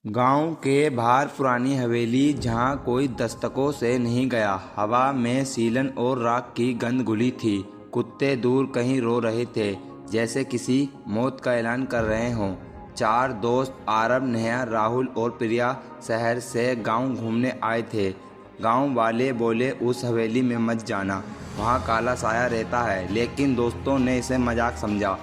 गांव के बाहर पुरानी हवेली जहां कोई दस्तकों से नहीं गया। हवा में सीलन और राख की गंध घुली थी। कुत्ते दूर कहीं रो रहे थे, जैसे किसी मौत का ऐलान कर रहे हों। चार दोस्त आरब, नेहा, राहुल और प्रिया शहर से गांव घूमने आए थे। गांव वाले बोले उस हवेली में मत जाना, वहां काला साया रहता है, लेकिन दोस्तों ने इसे मजाक समझा।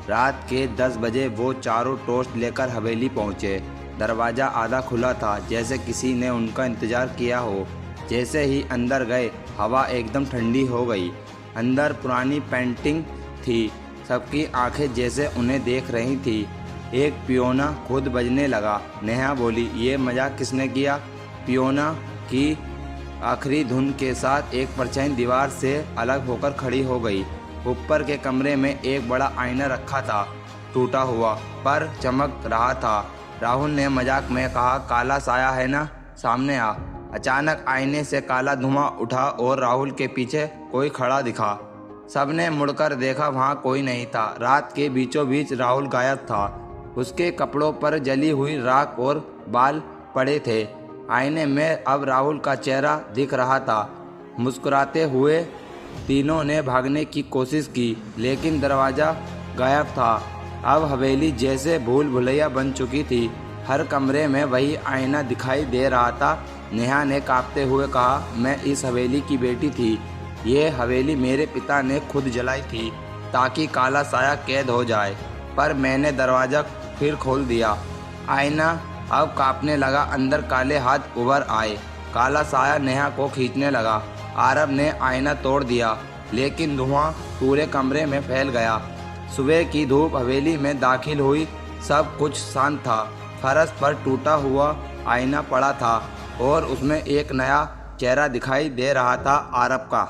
रात के 10 बजे वो चारों टॉर्च लेकर हवेली पहुंचे। दरवाज़ा आधा खुला था, जैसे किसी ने उनका इंतज़ार किया हो। जैसे ही अंदर गए, हवा एकदम ठंडी हो गई। अंदर पुरानी पेंटिंग थी, सबकी आंखें जैसे उन्हें देख रही थी। एक पियोना खुद बजने लगा। नेहा बोली, ये मजाक किसने किया? पियोना की आखिरी धुन के साथ एक परछाई दीवार से अलग होकर खड़ी हो गई। ऊपर के कमरे में एक बड़ा आईना रखा था, टूटा हुआ पर चमक रहा था। राहुल ने मजाक में कहा, काला साया है ना, सामने आ। अचानक आईने से काला धुआं उठा और राहुल के पीछे कोई खड़ा दिखा। सबने मुड़कर देखा, वहां कोई नहीं था। रात के बीचों बीच राहुल गायब था। उसके कपड़ों पर जली हुई राख और बाल पड़े थे। आईने में अब राहुल का चेहरा दिख रहा था। मुस्कुराते हुए तीनों ने भागने की कोशिश की, लेकिन दरवाज़ा गायब था। अब हवेली जैसे भूल भुलैया बन चुकी थी। हर कमरे में वही आईना दिखाई दे रहा था। नेहा ने कांपते हुए कहा, मैं इस हवेली की बेटी थी। ये हवेली मेरे पिता ने खुद जलाई थी ताकि काला साया कैद हो जाए, पर मैंने दरवाज़ा फिर खोल दिया। आईना अब कांपने लगा। अंदर काले हाथ उभर आए। काला साया नेहा को खींचने लगा। आरब ने आईना तोड़ दिया, लेकिन धुआं पूरे कमरे में फैल गया। सुबह की धूप हवेली में दाखिल हुई। सब कुछ शांत था। फर्श पर टूटा हुआ आईना पड़ा था और उसमें एक नया चेहरा दिखाई दे रहा था, आरब का।